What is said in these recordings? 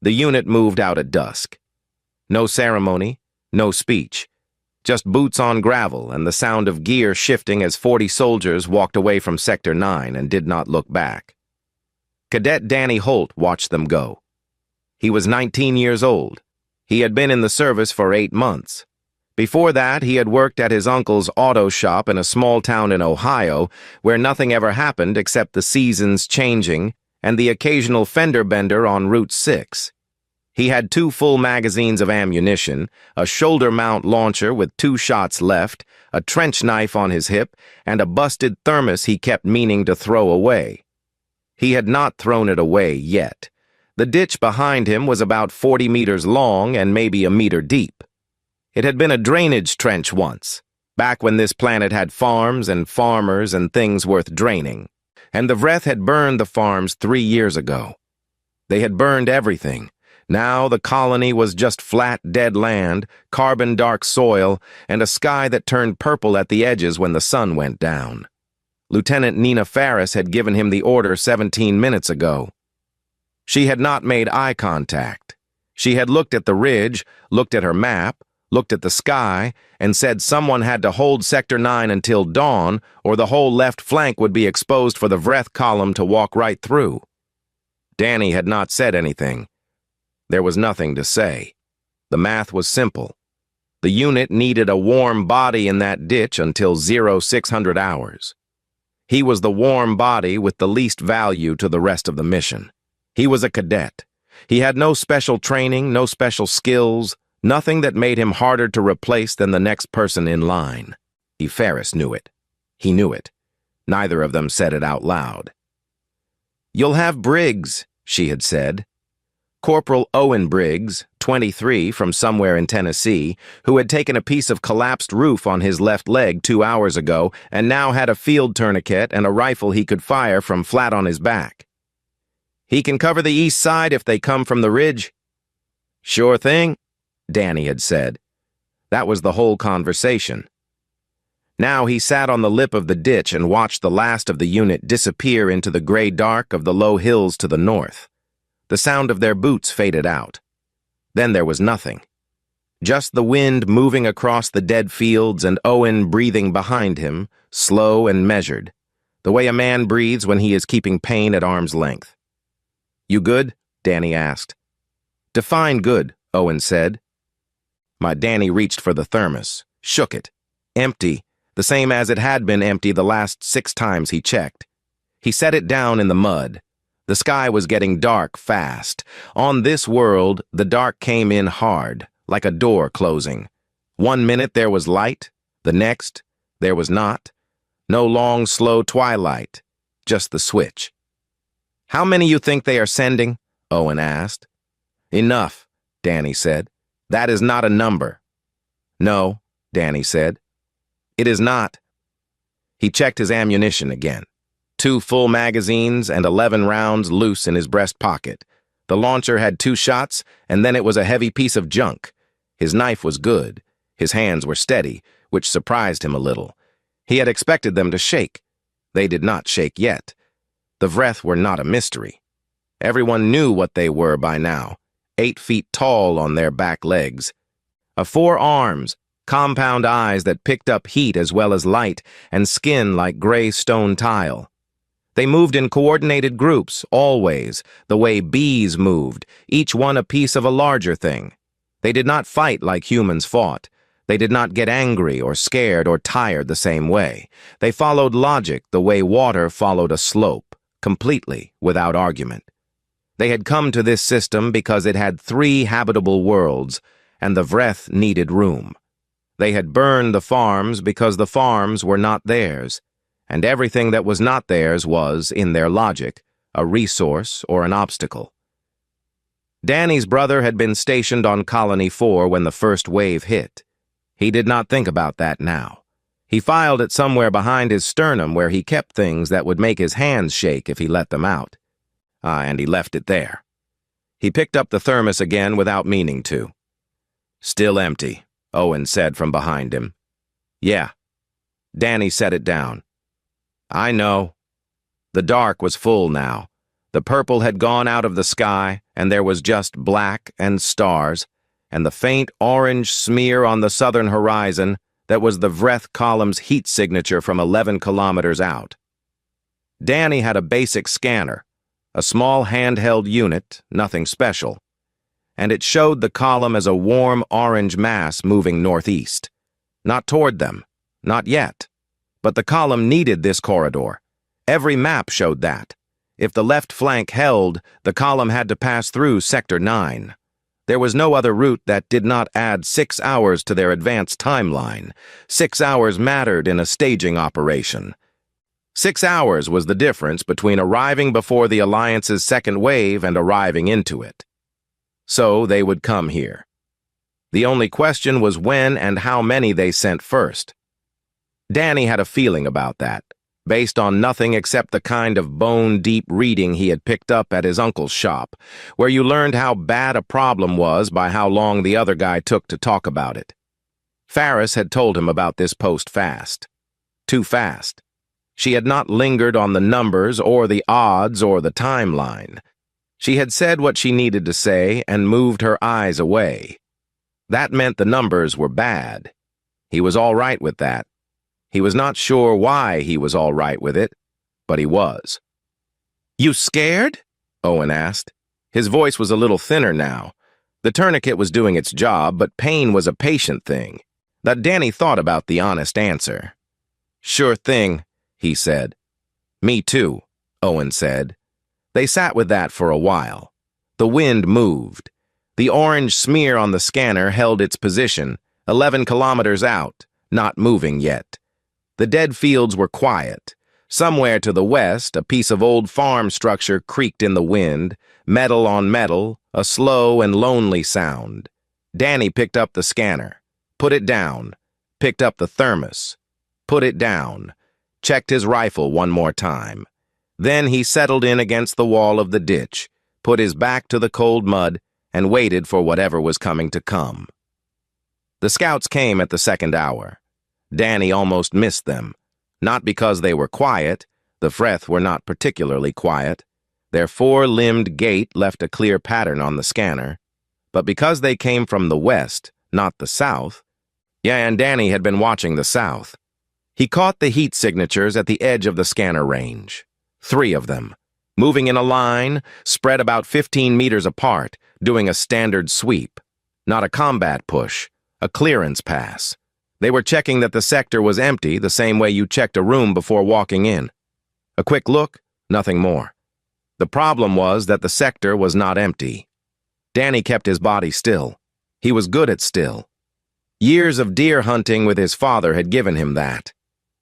The unit moved out at dusk. No ceremony, no speech. Just boots on gravel and the sound of gear shifting as 40 soldiers walked away from Sector 9 and did not look back. Cadet Danny Holt watched them go. He was 19 years old. He had been in the service for 8 months. Before that, he had worked at his uncle's auto shop in a small town in Ohio where nothing ever happened except the seasons changing and the occasional fender bender on Route 6. He had 2 full magazines of ammunition, a shoulder mount launcher with 2 shots left, a trench knife on his hip, and a busted thermos he kept meaning to throw away. He had not thrown it away yet. The ditch behind him was about 40 meters long and maybe a meter deep. It had been a drainage trench once, back when this planet had farms and farmers and things worth draining. And the Vreth had burned the farms 3 years ago. They had burned everything. Now the colony was just flat, dead land, carbon-dark soil, and a sky that turned purple at the edges when the sun went down. Lieutenant Nina Ferris had given him the order 17 minutes ago. She had not made eye contact. She had looked at the ridge, looked at her map, looked at the sky, and said someone had to hold Sector 9 until dawn, or the whole left flank would be exposed for the Vreth column to walk right through. Danny had not said anything. There was nothing to say. The math was simple. The unit needed a warm body in that ditch until 0600 hours. He was the warm body with the least value to the rest of the mission. He was a cadet. He had no special training, no special skills, nothing that made him harder to replace than the next person in line. Ferris knew it. He knew it. Neither of them said it out loud. "You'll have Briggs," she had said. Corporal Owen Briggs, 23, from somewhere in Tennessee, who had taken a piece of collapsed roof on his left leg 2 hours ago and now had a field tourniquet and a rifle he could fire from flat on his back. "He can cover the east side if they come from the ridge." "Sure thing," Danny had said. That was the whole conversation. Now he sat on the lip of the ditch and watched the last of the unit disappear into the gray dark of the low hills to the north. The sound of their boots faded out. Then there was nothing. Just the wind moving across the dead fields and Owen breathing behind him, slow and measured, the way a man breathes when he is keeping pain at arm's length. "You good?" Danny asked. "Define good," Owen said. Danny reached for the thermos, shook it. Empty, the same as it had been empty the last 6 times he checked. He set it down in the mud. The sky was getting dark fast. On this world, the dark came in hard, like a door closing. 1 minute there was light, the next, there was not. No long, slow twilight, just the switch. "How many you think they are sending?" Owen asked. "Enough," Danny said. "That is not a number." "No," Danny said. "It is not." He checked his ammunition again. 2 full magazines and 11 rounds loose in his breast pocket. The launcher had 2 shots, and then it was a heavy piece of junk. His knife was good. His hands were steady, which surprised him a little. He had expected them to shake. They did not shake yet. The Vreth were not a mystery. Everyone knew what they were by now, 8 feet tall on their back legs. 4 arms, compound eyes that picked up heat as well as light, and skin like gray stone tile. They moved in coordinated groups, always, the way bees moved, each one a piece of a larger thing. They did not fight like humans fought. They did not get angry or scared or tired the same way. They followed logic the way water followed a slope, completely, without argument. They had come to this system because it had 3 habitable worlds, and the Vreth needed room. They had burned the farms because the farms were not theirs, and everything that was not theirs was, in their logic, a resource or an obstacle. Danny's brother had been stationed on Colony 4 when the first wave hit. He did not think about that now. He filed it somewhere behind his sternum where he kept things that would make his hands shake if he let them out. And he left it there. He picked up the thermos again without meaning to. "Still empty," Owen said from behind him. "Yeah." Danny set it down. "I know." The dark was full now. The purple had gone out of the sky, and there was just black and stars, and the faint orange smear on the southern horizon that was the Vreth column's heat signature from 11 kilometers out. Danny had a basic scanner, a small handheld unit, nothing special, and it showed the column as a warm orange mass moving northeast. Not toward them, not yet. But the column needed this corridor. Every map showed that. If the left flank held, the column had to pass through Sector 9. There was no other route that did not add 6 hours to their advance timeline. 6 hours mattered in a staging operation. 6 hours was the difference between arriving before the Alliance's second wave and arriving into it. So they would come here. The only question was when and how many they sent first. Danny had a feeling about that, based on nothing except the kind of bone-deep reading he had picked up at his uncle's shop, where you learned how bad a problem was by how long the other guy took to talk about it. Ferris had told him about this post fast. Too fast. She had not lingered on the numbers or the odds or the timeline. She had said what she needed to say and moved her eyes away. That meant the numbers were bad. He was all right with that. He was not sure why he was all right with it, but he was. "You scared?" Owen asked. His voice was a little thinner now. The tourniquet was doing its job, but pain was a patient thing. That Danny thought about the honest answer. "Sure thing," he said. "Me too," Owen said. They sat with that for a while. The wind moved. The orange smear on the scanner held its position, 11 kilometers out, not moving yet. The dead fields were quiet. Somewhere to the west, a piece of old farm structure creaked in the wind, metal on metal, a slow and lonely sound. Danny picked up the scanner, put it down, picked up the thermos, put it down, checked his rifle one more time. Then he settled in against the wall of the ditch, put his back to the cold mud, and waited for whatever was coming to come. The scouts came at the second hour. Danny almost missed them. Not because they were quiet. The Vreth were not particularly quiet. Their four-limbed gait left a clear pattern on the scanner. But because they came from the west, not the south. Yeah, and Danny had been watching the south. He caught the heat signatures at the edge of the scanner range. 3 of them, moving in a line, spread about 15 meters apart, doing a standard sweep. Not a combat push, a clearance pass. They were checking that the sector was empty the same way you checked a room before walking in. A quick look, nothing more. The problem was that the sector was not empty. Danny kept his body still. He was good at still. Years of deer hunting with his father had given him that.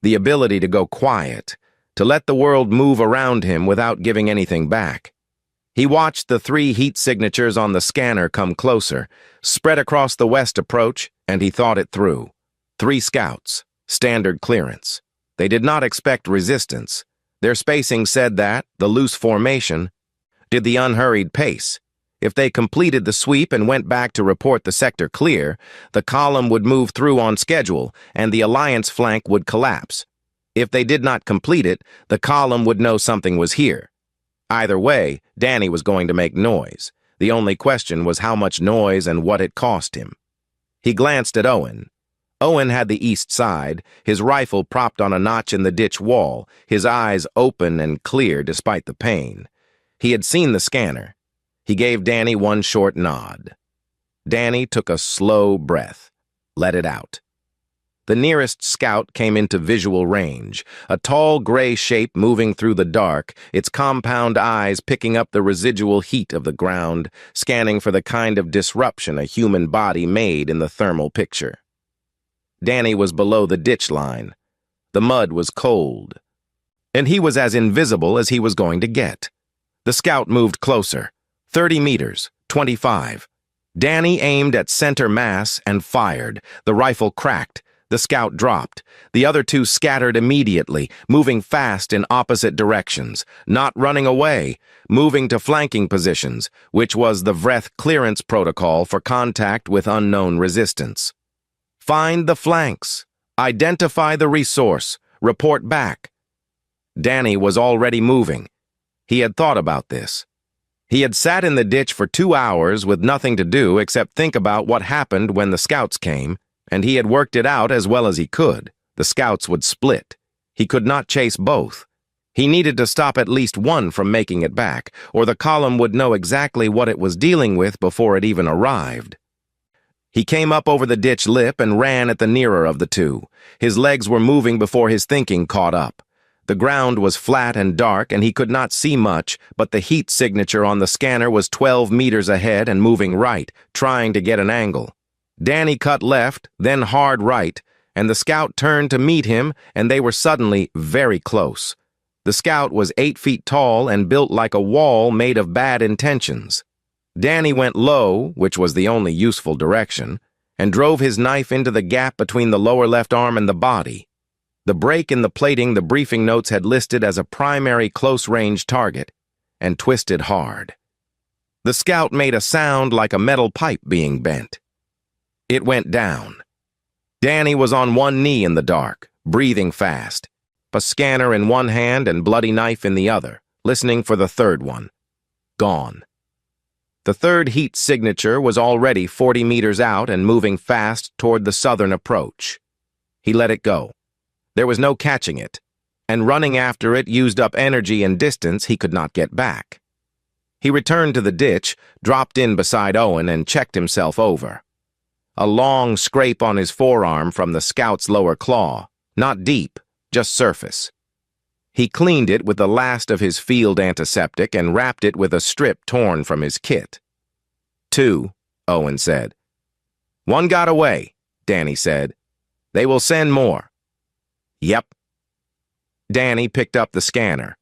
The ability to go quiet, to let the world move around him without giving anything back. He watched the 3 heat signatures on the scanner come closer, spread across the west approach, and he thought it through. 3 scouts, standard clearance. They did not expect resistance. Their spacing said that, the loose formation, did the unhurried pace. If they completed the sweep and went back to report the sector clear, the column would move through on schedule, and the Alliance flank would collapse. If they did not complete it, the column would know something was here. Either way, Danny was going to make noise. The only question was how much noise and what it cost him. He glanced at Owen. Owen had the east side, his rifle propped on a notch in the ditch wall, his eyes open and clear despite the pain. He had seen the scanner. He gave Danny one short nod. Danny took a slow breath, let it out. The nearest scout came into visual range, a tall gray shape moving through the dark, its compound eyes picking up the residual heat of the ground, scanning for the kind of disruption a human body made in the thermal picture. Danny was below the ditch line. The mud was cold. And he was as invisible as he was going to get. The scout moved closer. 30 meters, 25. Danny aimed at center mass and fired. The rifle cracked. The scout dropped. The other 2 scattered immediately, moving fast in opposite directions, not running away, moving to flanking positions, which was the Vreth clearance protocol for contact with unknown resistance. Find the flanks. Identify the resource. Report back. Danny was already moving. He had thought about this. He had sat in the ditch for 2 hours with nothing to do except think about what happened when the scouts came, and he had worked it out as well as he could. The scouts would split. He could not chase both. He needed to stop at least one from making it back, or the column would know exactly what it was dealing with before it even arrived. He came up over the ditch lip and ran at the nearer of the two. His legs were moving before his thinking caught up. The ground was flat and dark, and he could not see much, but the heat signature on the scanner was 12 meters ahead and moving right, trying to get an angle. Danny cut left, then hard right, and the scout turned to meet him, and they were suddenly very close. The scout was 8 feet tall and built like a wall made of bad intentions. Danny went low, which was the only useful direction, and drove his knife into the gap between the lower left arm and the body. The break in the plating the briefing notes had listed as a primary close-range target, and twisted hard. The scout made a sound like a metal pipe being bent. It went down. Danny was on one knee in the dark, breathing fast, a scanner in one hand and bloody knife in the other, listening for the third one. Gone. The third heat signature was already 40 meters out and moving fast toward the southern approach. He let it go. There was no catching it, and running after it used up energy and distance he could not get back. He returned to the ditch, dropped in beside Owen, and checked himself over. A long scrape on his forearm from the scout's lower claw, not deep, just surface. He cleaned it with the last of his field antiseptic and wrapped it with a strip torn from his kit. 2, Owen said. 1 got away, Danny said. They will send more. Yep. Danny picked up the scanner.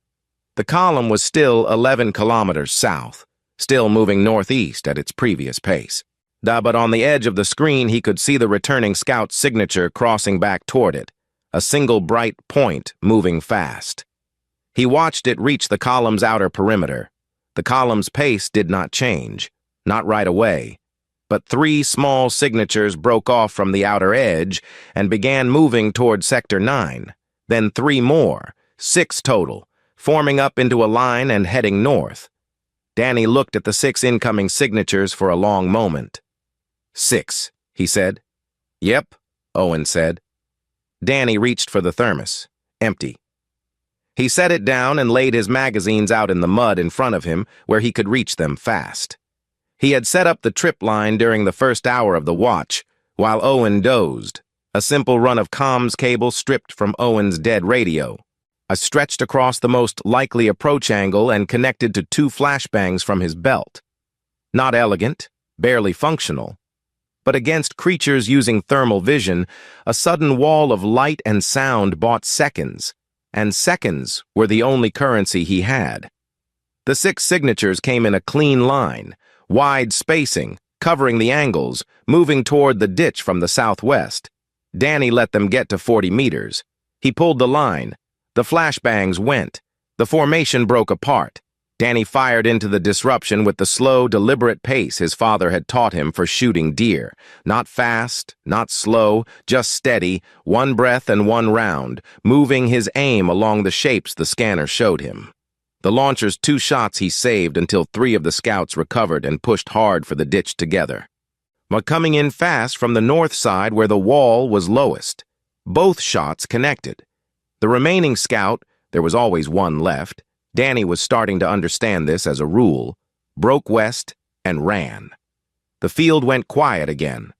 The column was still 11 kilometers south, still moving northeast at its previous pace. But on the edge of the screen he could see the returning scout's signature crossing back toward it, a single bright point moving fast. He watched it reach the column's outer perimeter. The column's pace did not change, not right away, but 3 small signatures broke off from the outer edge and began moving toward Sector 9, then 3 more, 6 total, forming up into a line and heading north. Danny looked at the 6 incoming signatures for a long moment. 6, he said. Yep, Owen said. Danny reached for the thermos. Empty. He set it down and laid his magazines out in the mud in front of him where he could reach them fast. He had set up the trip line during the first hour of the watch, while Owen dozed, a simple run of comms cable stripped from Owen's dead radio. Stretched across the most likely approach angle and connected to 2 flashbangs from his belt. Not elegant, barely functional. But against creatures using thermal vision, a sudden wall of light and sound bought seconds, and seconds were the only currency he had. The 6 signatures came in a clean line, wide spacing, covering the angles, moving toward the ditch from the southwest. Danny let them get to 40 meters. He pulled the line. The flashbangs went. The formation broke apart. Danny fired into the disruption with the slow, deliberate pace his father had taught him for shooting deer. Not fast, not slow, just steady, 1 breath and 1 round, moving his aim along the shapes the scanner showed him. The launcher's 2 shots he saved until 3 of the scouts recovered and pushed hard for the ditch together. But coming in fast from the north side where the wall was lowest. Both shots connected. The remaining scout, there was always 1 left, Danny was starting to understand this as a rule, broke west and ran. The field went quiet again.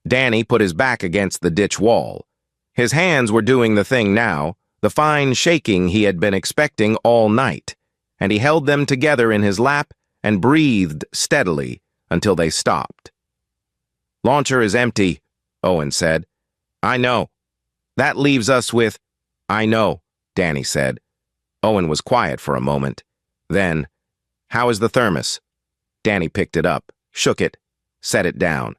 Danny put his back against the ditch wall. His hands were doing the thing now, the fine shaking he had been expecting all night, and he held them together in his lap and breathed steadily until they stopped. Launcher is empty, Owen said. I know. That leaves us with... I know, Danny said. Owen was quiet for a moment. Then, how is the thermos? Danny picked it up, shook it, set it down.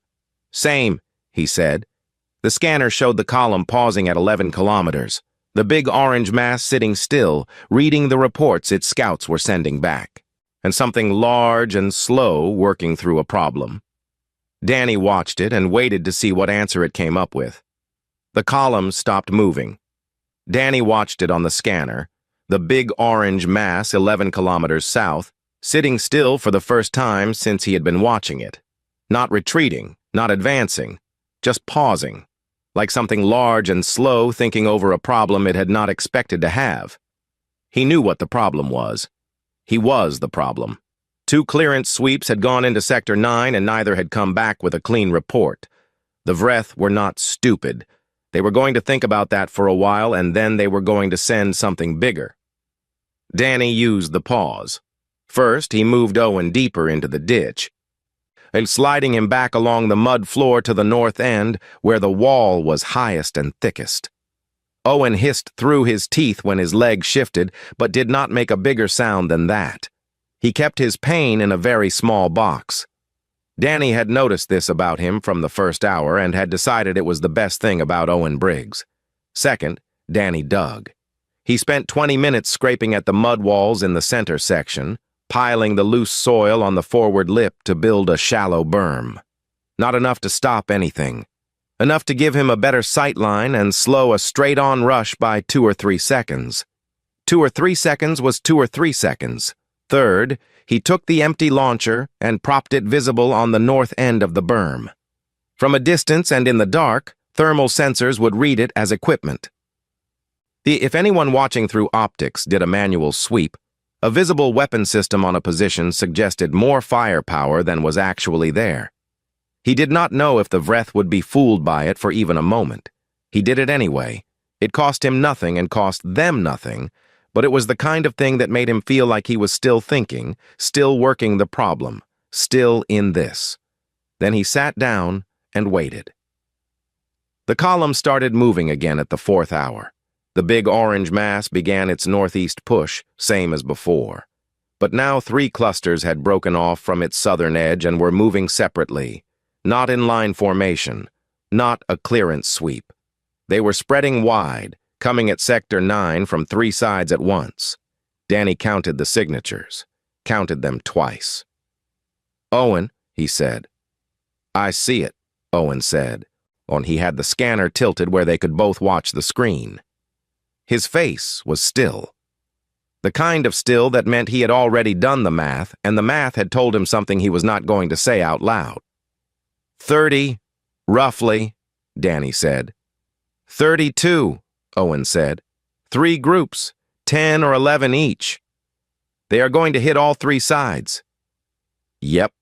Same, he said. The scanner showed the column pausing at 11 kilometers, the big orange mass sitting still, reading the reports its scouts were sending back, and something large and slow working through a problem. Danny watched it and waited to see what answer it came up with. The column stopped moving. Danny watched it on the scanner. the big orange mass 11 kilometers south, sitting still for the first time since he had been watching it. Not retreating, not advancing, just pausing, like something large and slow thinking over a problem it had not expected to have. He knew what the problem was. He was the problem. 2 clearance sweeps had gone into Sector 9 and neither had come back with a clean report. The Vreth were not stupid. They were going to think about that for a while and then they were going to send something bigger. Danny used the pause. First, he moved Owen deeper into the ditch, and sliding him back along the mud floor to the north end, where the wall was highest and thickest. Owen hissed through his teeth when his leg shifted, but did not make a bigger sound than that. He kept his pain in a very small box. Danny had noticed this about him from the first hour and had decided it was the best thing about Owen Briggs. Second, Danny dug. He spent 20 minutes scraping at the mud walls in the center section, piling the loose soil on the forward lip to build a shallow berm. Not enough to stop anything. Enough to give him a better sight line and slow a straight-on rush by 2 or 3 seconds. 2 or 3 seconds was 2 or 3 seconds. Third, he took the empty launcher and propped it visible on the north end of the berm. From a distance and in the dark, thermal sensors would read it as equipment. If anyone watching through optics did a manual sweep, a visible weapon system on a position suggested more firepower than was actually there. He did not know if the Vreth would be fooled by it for even a moment. He did it anyway. It cost him nothing and cost them nothing, but it was the kind of thing that made him feel like he was still thinking, still working the problem, still in this. Then he sat down and waited. The column started moving again at the 4th hour. The big orange mass began its northeast push, same as before. But now 3 clusters had broken off from its southern edge and were moving separately, not in line formation, not a clearance sweep. They were spreading wide, coming at Sector 9 from 3 sides at once. Danny counted the signatures, counted them twice. "Owen," he said. "I see it," Owen said, and he had the scanner tilted where they could both watch the screen. His face was still. The kind of still that meant he had already done the math, and the math had told him something he was not going to say out loud. 30, roughly, Danny said. 32, Owen said. 3 groups, 10 or 11 each. They are going to hit all 3 sides. Yep.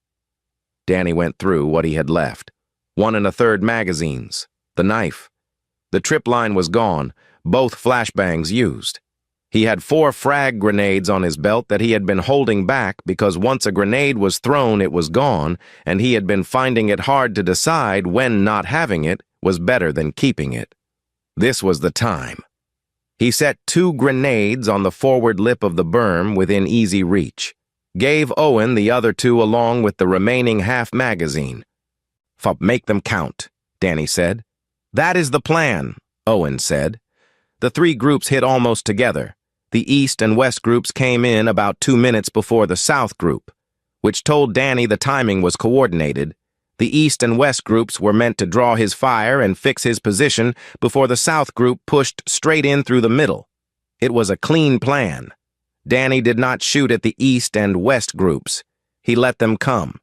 Danny went through what he had left. 1 1/3 magazines, the knife. The trip line was gone, both flashbangs used. He had 4 frag grenades on his belt that he had been holding back because once a grenade was thrown it was gone, and he had been finding it hard to decide when not having it was better than keeping it. This was the time. He set 2 grenades on the forward lip of the berm within easy reach, gave Owen the other 2 along with the remaining half magazine. "Make them count," Danny said. "That is the plan," Owen said. The 3 groups hit almost together. The east and west groups came in about 2 minutes before the south group, which told Danny the timing was coordinated. The east and west groups were meant to draw his fire and fix his position before the south group pushed straight in through the middle. It was a clean plan. Danny did not shoot at the east and west groups. He let them come.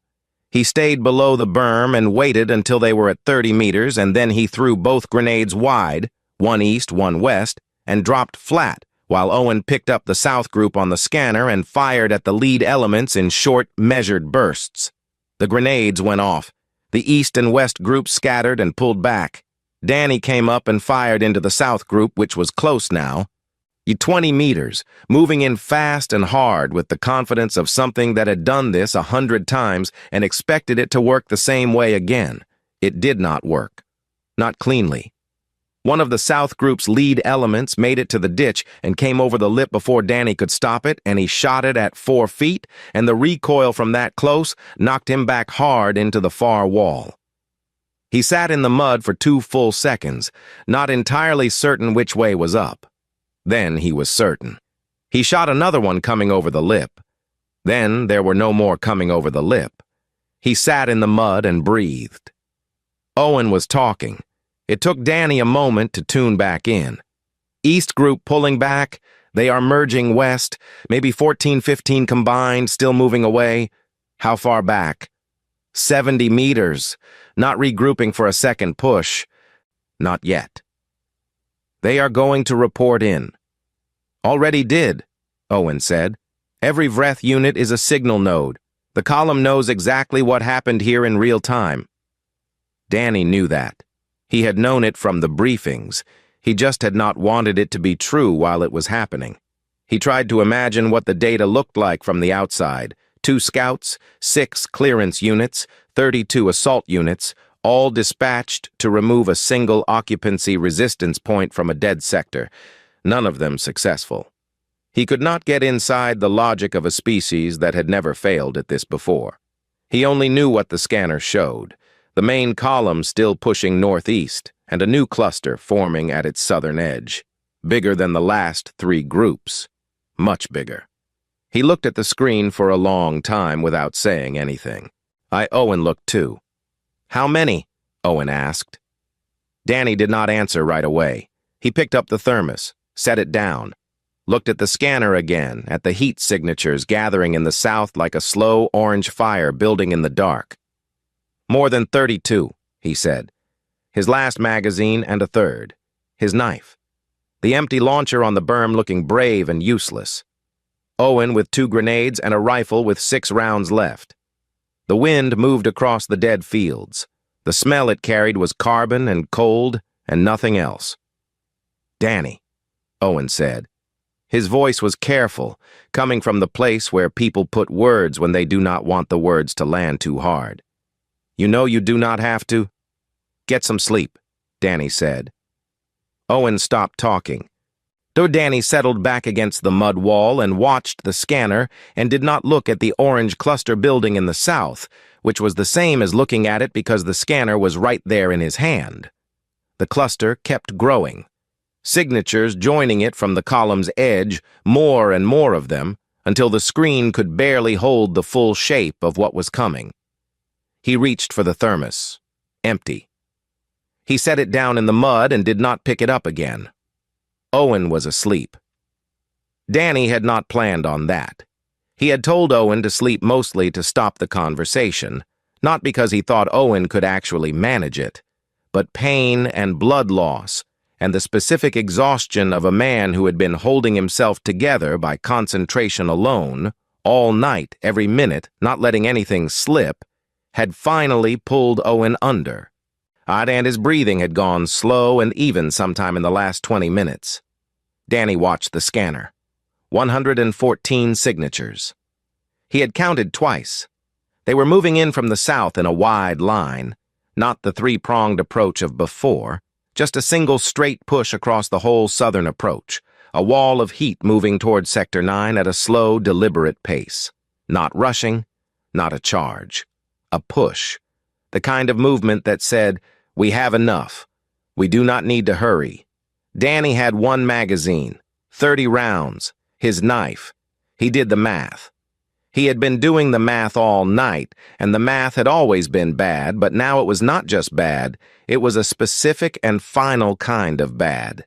He stayed below the berm and waited until they were at 30 meters, and then he threw both grenades wide, 1 east, 1 west, and dropped flat, while Owen picked up the south group on the scanner and fired at the lead elements in short, measured bursts. The grenades went off. The east and west groups scattered and pulled back. Danny came up and fired into the south group, which was close now. 20 meters, moving in fast and hard with the confidence of something that had done this 100 times and expected it to work the same way again. It did not work. Not cleanly. One of the south group's lead elements made it to the ditch and came over the lip before Danny could stop it, and he shot it at 4 feet, and the recoil from that close knocked him back hard into the far wall. He sat in the mud for 2 full seconds, not entirely certain which way was up. Then he was certain. He shot another one coming over the lip. Then there were no more coming over the lip. He sat in the mud and breathed. Owen was talking. It took Danny a moment to tune back in. East group pulling back, They are merging west, maybe 14, 15 combined, still moving away. How far back? 70 meters. Not regrouping for a second push. Not yet. They are going to report in. Already did, Owen said. Every Vreth unit is a signal node. The column knows exactly what happened here in real time. Danny knew that. He had known it from the briefings. He just had not wanted it to be true while it was happening. He tried to imagine what the data looked like from the outside. 2 scouts, 6 clearance units, 32 assault units, all dispatched to remove a single occupancy resistance point from a dead sector, none of them successful. He could not get inside the logic of a species that had never failed at this before. He only knew what the scanner showed, the main column still pushing northeast, and a new cluster forming at its southern edge, bigger than the last 3 groups, much bigger. He looked at the screen for a long time without saying anything. Owen looked too. How many? Owen asked. Danny did not answer right away. He picked up the thermos, set it down, looked at the scanner again, at the heat signatures gathering in the south like a slow orange fire building in the dark. More than 32, he said. His last magazine and a third. His knife. The empty launcher on the berm looking brave and useless. Owen with 2 grenades and a rifle with 6 rounds left. The wind moved across the dead fields. The smell it carried was carbon and cold and nothing else. Danny, Owen said. His voice was careful, coming from the place where people put words when they do not want the words to land too hard. You know you do not have to? Get some sleep, Danny said. Owen stopped talking. Though Danny settled back against the mud wall and watched the scanner and did not look at the orange cluster building in the south, which was the same as looking at it because the scanner was right there in his hand. The cluster kept growing. Signatures joining it from the column's edge, more and more of them, until the screen could barely hold the full shape of what was coming. He reached for the thermos. Empty. He set it down in the mud and did not pick it up again. Owen was asleep. Danny had not planned on that. He had told Owen to sleep mostly to stop the conversation, not because he thought Owen could actually manage it, but pain and blood loss, and the specific exhaustion of a man who had been holding himself together by concentration alone, all night, every minute, not letting anything slip, had finally pulled Owen under. And his breathing had gone slow and even sometime in the last 20 minutes. Danny watched the scanner. 114 signatures. He had counted twice. They were moving in from the south in a wide line, not the 3-pronged approach of before, just a single straight push across the whole southern approach, a wall of heat moving toward Sector 9 at a slow, deliberate pace. Not rushing, not a charge. A push. The kind of movement that said, "We have enough. We do not need to hurry." Danny had 1 magazine, 30 rounds, his knife. He did the math. He had been doing the math all night, and the math had always been bad, but now it was not just bad, it was a specific and final kind of bad.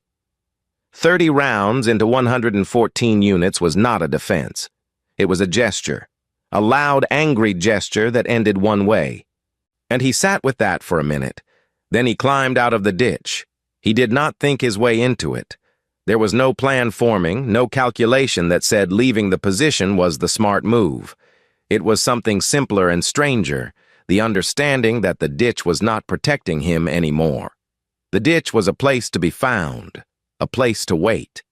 30 rounds into 114 units was not a defense. It was a gesture, a loud, angry gesture that ended one way. And he sat with that for a minute. Then he climbed out of the ditch. He did not think his way into it. There was no plan forming, no calculation that said leaving the position was the smart move. It was something simpler and stranger, the understanding that the ditch was not protecting him anymore. The ditch was a place to be found, a place to wait.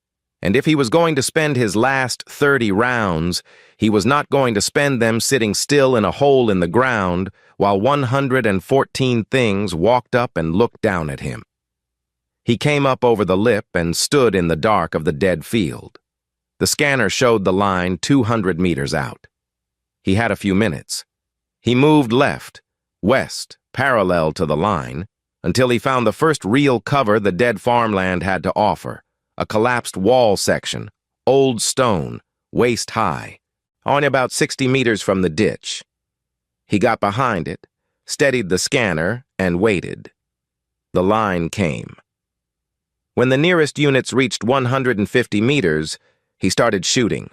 And if he was going to spend his last 30 rounds, he was not going to spend them sitting still in a hole in the ground while 114 things walked up and looked down at him. He came up over the lip and stood in the dark of the dead field. The scanner showed the line 200 meters out. He had a few minutes. He moved left, west, parallel to the line, until he found the first real cover the dead farmland had to offer, a collapsed wall section, old stone, waist high, only about 60 meters from the ditch. He got behind it, steadied the scanner, and waited. The line came. When the nearest units reached 150 meters, He started shooting.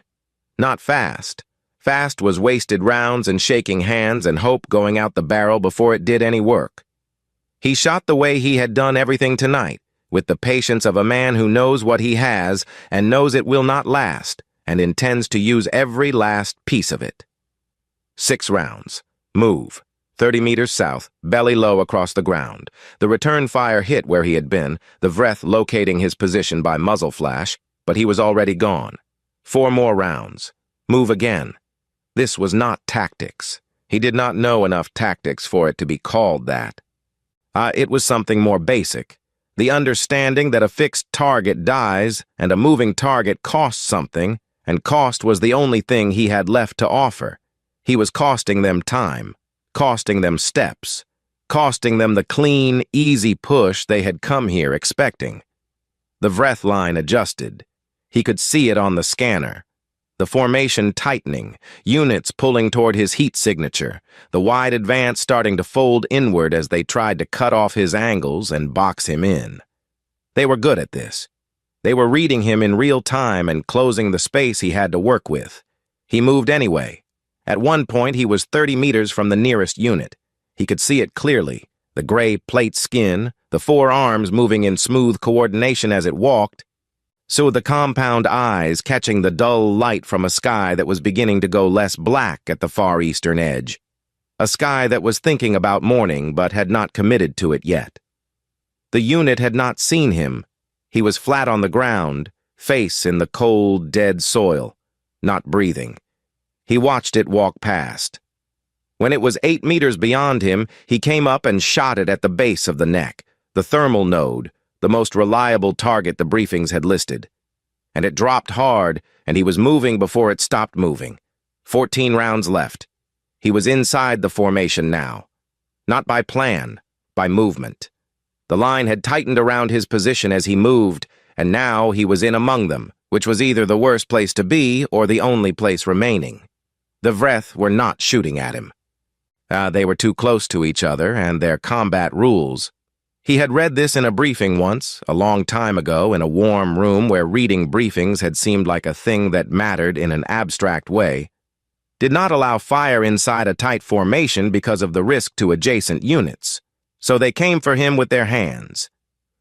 Not fast. Fast was wasted rounds and shaking hands and hope going out the barrel before it did any work. He shot the way he had done everything tonight, with the patience of a man who knows what he has and knows it will not last, and intends to use every last piece of it. 6 rounds. Move. 30 meters south, belly low across the ground. The return fire hit where he had been, the Vreth locating his position by muzzle flash, but he was already gone. 4 more rounds. Move again. This was not tactics. He did not know enough tactics for it to be called that. It was something more basic. The understanding that a fixed target dies and a moving target costs something, and cost was the only thing he had left to offer. He was costing them time, costing them steps, costing them the clean, easy push they had come here expecting. The Vreth line adjusted. He could see it on the scanner. The formation tightening, units pulling toward his heat signature, the wide advance starting to fold inward as they tried to cut off his angles and box him in. They were good at this. They were reading him in real time and closing the space he had to work with. He moved anyway. At one point, he was 30 meters from the nearest unit. He could see it clearly, the gray plate skin, the 4 arms moving in smooth coordination as it walked, so the compound eyes catching the dull light from a sky that was beginning to go less black at the far eastern edge. A sky that was thinking about morning but had not committed to it yet. The unit had not seen him. He was flat on the ground, face in the cold, dead soil, not breathing. He watched it walk past. When it was 8 meters beyond him, he came up and shot it at the base of the neck, the thermal node, the most reliable target the briefings had listed. And it dropped hard, and he was moving before it stopped moving. 14 rounds left. He was inside the formation now. Not by plan, by movement. The line had tightened around his position as he moved, and now he was in among them, which was either the worst place to be or the only place remaining. The Vreth were not shooting at him. They were too close to each other and their combat rules. He had read this in a briefing once, a long time ago, in a warm room where reading briefings had seemed like a thing that mattered in an abstract way. Did not allow fire inside a tight formation because of the risk to adjacent units. So they came for him with their hands.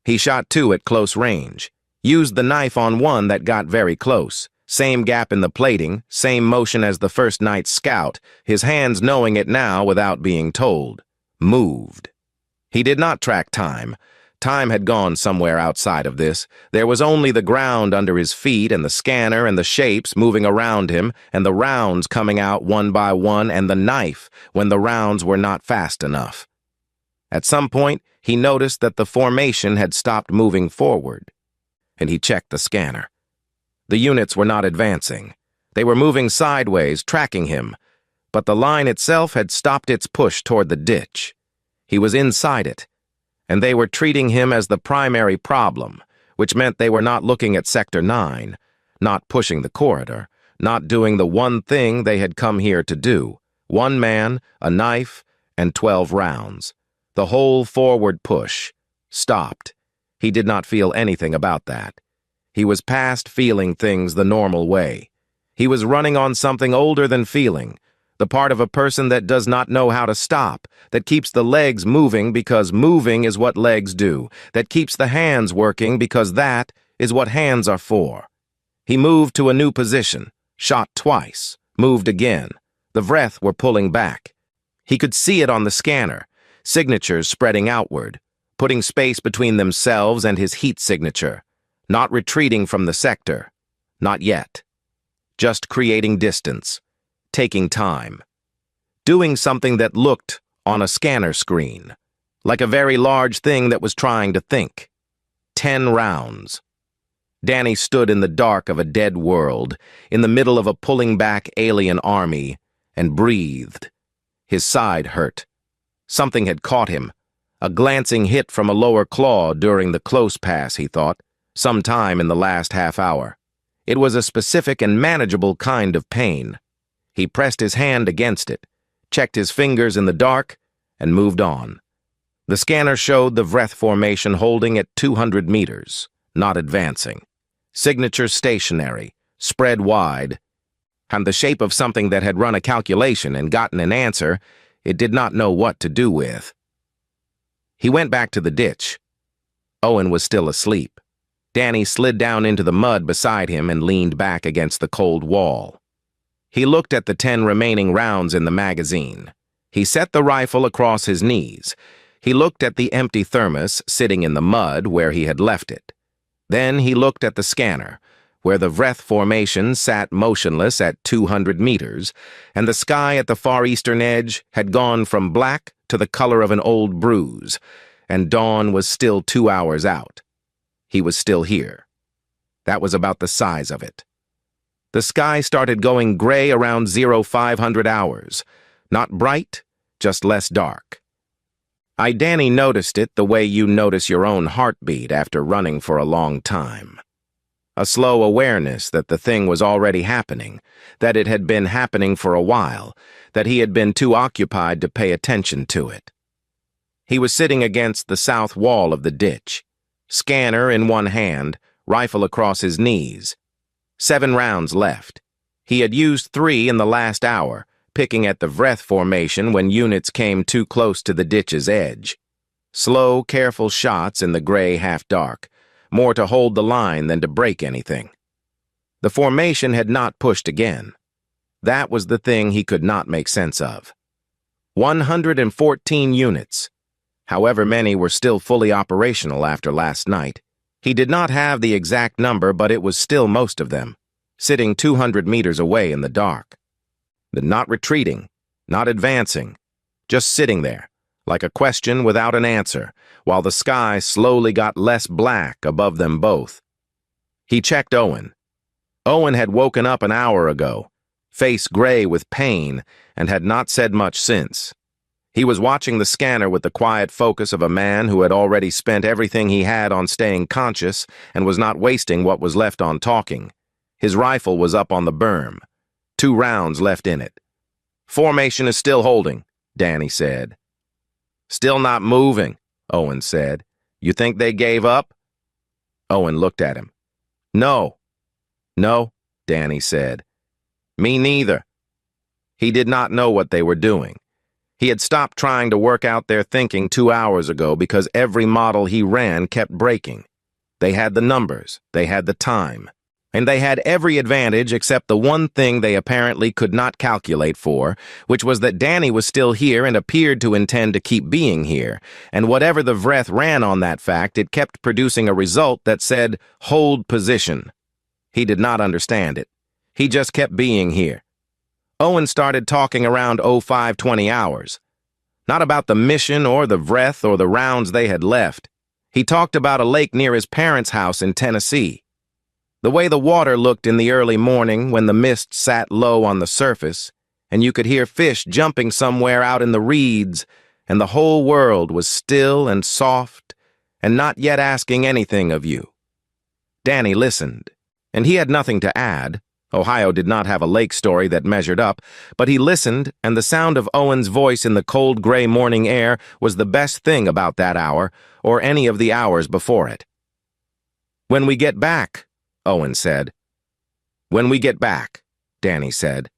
He shot 2 at close range, used the knife on one that got very close. Same gap in the plating, same motion as the first night's scout, his hands knowing it now without being told. Moved. He did not track time. Time had gone somewhere outside of this. There was only the ground under his feet and the scanner and the shapes moving around him and the rounds coming out one by one and the knife when the rounds were not fast enough. At some point, he noticed that the formation had stopped moving forward, and he checked the scanner. The units were not advancing. They were moving sideways, tracking him, but the line itself had stopped its push toward the ditch. He was inside it, and they were treating him as the primary problem, which meant they were not looking at Sector 9, not pushing the corridor, not doing the one thing they had come here to do. 1 man, a knife, and 12 rounds. The whole forward push stopped. He did not feel anything about that. He was past feeling things the normal way. He was running on something older than feeling, the part of a person that does not know how to stop, that keeps the legs moving because moving is what legs do, that keeps the hands working because that is what hands are for. He moved to a new position, shot twice, moved again. The Vreth were pulling back. He could see it on the scanner, signatures spreading outward, putting space between themselves and his heat signature, not retreating from the sector, not yet. Just creating distance, taking time, doing something that looked on a scanner screen, like a very large thing that was trying to think. 10 rounds. Danny stood in the dark of a dead world, in the middle of a pulling back alien army, and breathed. His side hurt. Something had caught him. A glancing hit from a lower claw during the close pass, he thought, sometime in the last half hour. It was a specific and manageable kind of pain. He pressed his hand against it, checked his fingers in the dark, and moved on. The scanner showed the Vreth formation holding at 200 meters, not advancing. Signature stationary, spread wide, and the shape of something that had run a calculation and gotten an answer it did not know what to do with. He went back to the ditch. Owen was still asleep. Danny slid down into the mud beside him and leaned back against the cold wall. He looked at the 10 remaining rounds in the magazine. He set the rifle across his knees. He looked at the empty thermos sitting in the mud where he had left it. Then he looked at the scanner, where the Vreth formation sat motionless at 200 meters, and the sky at the far eastern edge had gone from black to the color of an old bruise, and dawn was still 2 hours out. He was still here. That was about the size of it. The sky started going gray around 0500 hours. Not bright, just less dark. Danny noticed it the way you notice your own heartbeat after running for a long time. A slow awareness that the thing was already happening, that it had been happening for a while, that he had been too occupied to pay attention to it. He was sitting against the south wall of the ditch, scanner in one hand, rifle across his knees. 7 rounds left. He had used 3 in the last hour, picking at the Vreth formation when units came too close to the ditch's edge. Slow, careful shots in the gray half-dark, more to hold the line than to break anything. The formation had not pushed again. That was the thing he could not make sense of. 114 units. However many were still fully operational after last night. He did not have the exact number, but it was still most of them, sitting 200 meters away in the dark. Not retreating, not advancing, just sitting there, like a question without an answer, while the sky slowly got less black above them both. He checked Owen. Owen had woken up an hour ago, face gray with pain, and had not said much since. He was watching the scanner with the quiet focus of a man who had already spent everything he had on staying conscious and was not wasting what was left on talking. His rifle was up on the berm. 2 rounds left in it. Formation is still holding, Danny said. Still not moving, Owen said. You think they gave up? Owen looked at him. No, Danny said. Me neither. He did not know what they were doing. He had stopped trying to work out their thinking 2 hours ago because every model he ran kept breaking. They had the numbers, they had the time, and they had every advantage except the one thing they apparently could not calculate for, which was that Danny was still here and appeared to intend to keep being here, and whatever the Vreth ran on that fact, it kept producing a result that said, hold position. He did not understand it. He just kept being here. Owen started talking around 0520 hours. Not about the mission or the Vreth or the rounds they had left. He talked about a lake near his parents' house in Tennessee. The way the water looked in the early morning when the mist sat low on the surface, and you could hear fish jumping somewhere out in the reeds, and the whole world was still and soft and not yet asking anything of you. Danny listened, and he had nothing to add. Ohio did not have a lake story that measured up, but he listened, and the sound of Owen's voice in the cold gray morning air was the best thing about that hour, or any of the hours before it. When we get back, Owen said. When we get back, Danny said.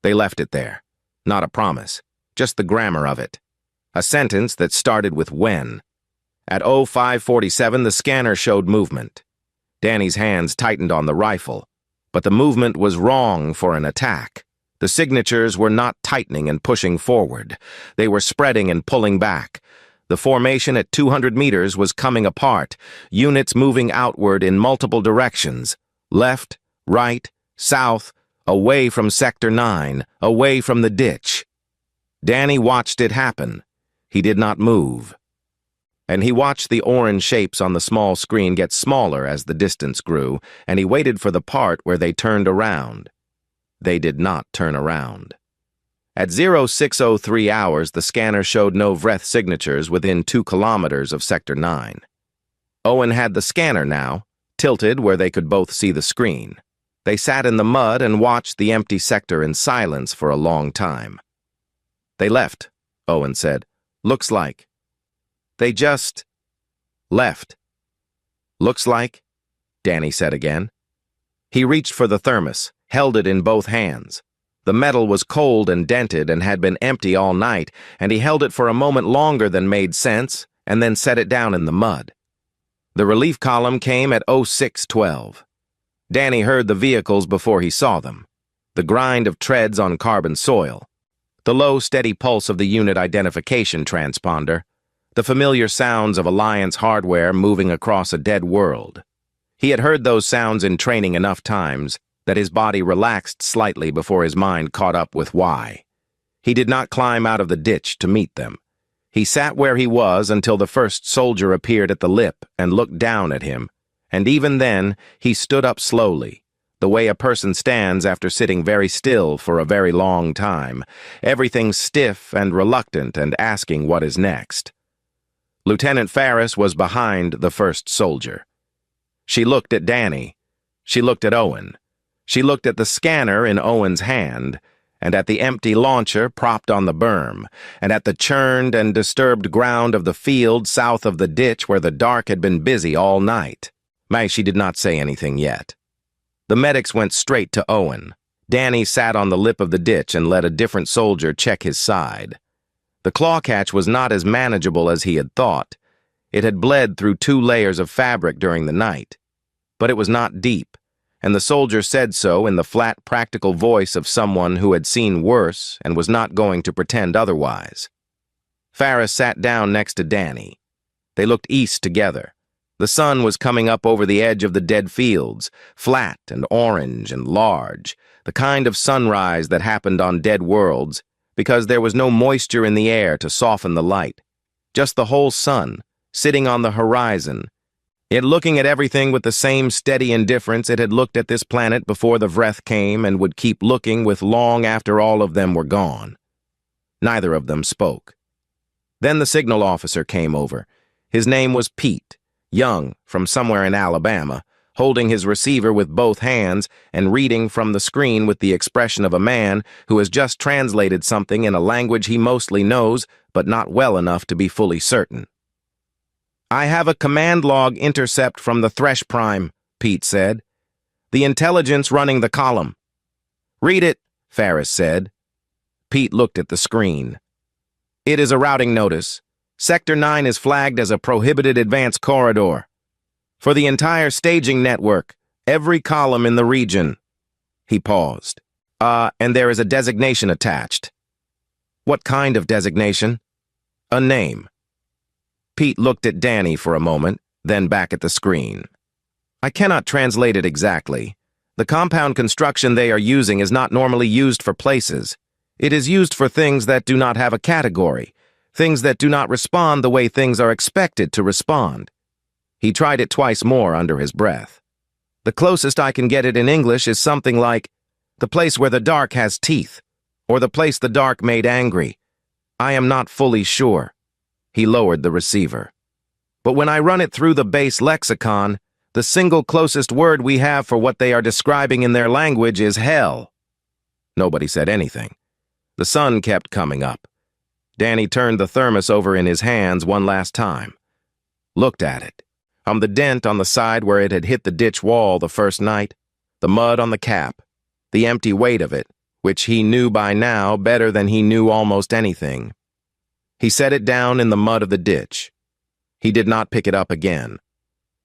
They left it there. Not a promise, just the grammar of it. A sentence that started with when. At 0547, the scanner showed movement. Danny's hands tightened on the rifle. But the movement was wrong for an attack. The signatures were not tightening and pushing forward. They were spreading and pulling back. The formation at 200 meters was coming apart, units moving outward in multiple directions. Left, right, south, away from Sector 9, away from the ditch. Danny watched it happen. He did not move. And he watched the orange shapes on the small screen get smaller as the distance grew, and he waited for the part where they turned around. They did not turn around. At 0603 hours, the scanner showed no Vreth signatures within 2 kilometers of Sector 9. Owen had the scanner now, tilted where they could both see the screen. They sat in the mud and watched the empty sector in silence for a long time. They left, Owen said. Looks like. They just left. Looks like, Danny said again. He reached for the thermos, held it in both hands. The metal was cold and dented and had been empty all night, and he held it for a moment longer than made sense, and then set it down in the mud. The relief column came at 0612. Danny heard the vehicles before he saw them. The grind of treads on carbon soil. The low, steady pulse of the unit identification transponder. The familiar sounds of Alliance hardware moving across a dead world. He had heard those sounds in training enough times that his body relaxed slightly before his mind caught up with why. He did not climb out of the ditch to meet them. He sat where he was until the first soldier appeared at the lip and looked down at him, and even then he stood up slowly, the way a person stands after sitting very still for a very long time, everything stiff and reluctant and asking what is next. Lieutenant Ferris was behind the first soldier. She looked at Danny. She looked at Owen. She looked at the scanner in Owen's hand, and at the empty launcher propped on the berm, and at the churned and disturbed ground of the field south of the ditch where the dark had been busy all night. She did not say anything yet. The medics went straight to Owen. Danny sat on the lip of the ditch and let a different soldier check his side. The claw catch was not as manageable as he had thought. It had bled through 2 layers of fabric during the night. But it was not deep, and the soldier said so in the flat, practical voice of someone who had seen worse and was not going to pretend otherwise. Ferris sat down next to Danny. They looked east together. The sun was coming up over the edge of the dead fields, flat and orange and large, the kind of sunrise that happened on dead worlds, because there was no moisture in the air to soften the light. Just the whole sun, sitting on the horizon, it looking at everything with the same steady indifference it had looked at this planet before the Vreth came and would keep looking with long after all of them were gone. Neither of them spoke. Then the signal officer came over. His name was Pete, young, from somewhere in Alabama, holding his receiver with both hands and reading from the screen with the expression of a man who has just translated something in a language he mostly knows, but not well enough to be fully certain. "I have a command log intercept from the Thresh Prime," Pete said. "The intelligence running the column." "Read it," Ferris said. Pete looked at the screen. "It is a routing notice. Sector 9 is flagged as a prohibited advance corridor. For the entire staging network, every column in the region." He paused. And there is a designation attached." "What kind of designation?" "A name." Pete looked at Danny for a moment, then back at the screen. "I cannot translate it exactly. The compound construction they are using is not normally used for places. It is used for things that do not have a category, things that do not respond the way things are expected to respond." He tried it twice more under his breath. "The closest I can get it in English is something like, the place where the dark has teeth, or the place the dark made angry. I am not fully sure." He lowered the receiver. "But when I run it through the base lexicon, the single closest word we have for what they are describing in their language is hell." Nobody said anything. The sun kept coming up. Danny turned the thermos over in his hands one last time. Looked at it. The dent on the side where it had hit the ditch wall the first night, the mud on the cap, the empty weight of it, which he knew by now better than he knew almost anything. He set it down in the mud of the ditch. He did not pick it up again.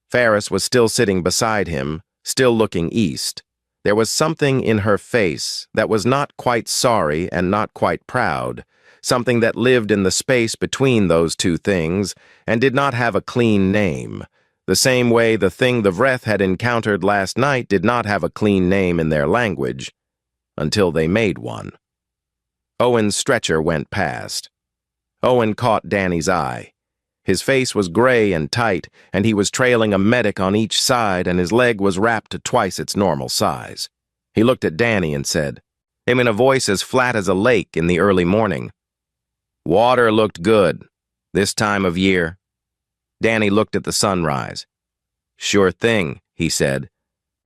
Ferris was still sitting beside him, still looking east. There was something in her face that was not quite sorry and not quite proud, something that lived in the space between those two things and did not have a clean name, the same way the thing the Vreth had encountered last night did not have a clean name in their language, until they made one. Owen's stretcher went past. Owen caught Danny's eye. His face was gray and tight, and he was trailing a medic on each side, and his leg was wrapped to twice its normal size. He looked at Danny and said, in a voice as flat as a lake in the early morning, "Water looked good, this time of year." Danny looked at the sunrise. "Sure thing," he said,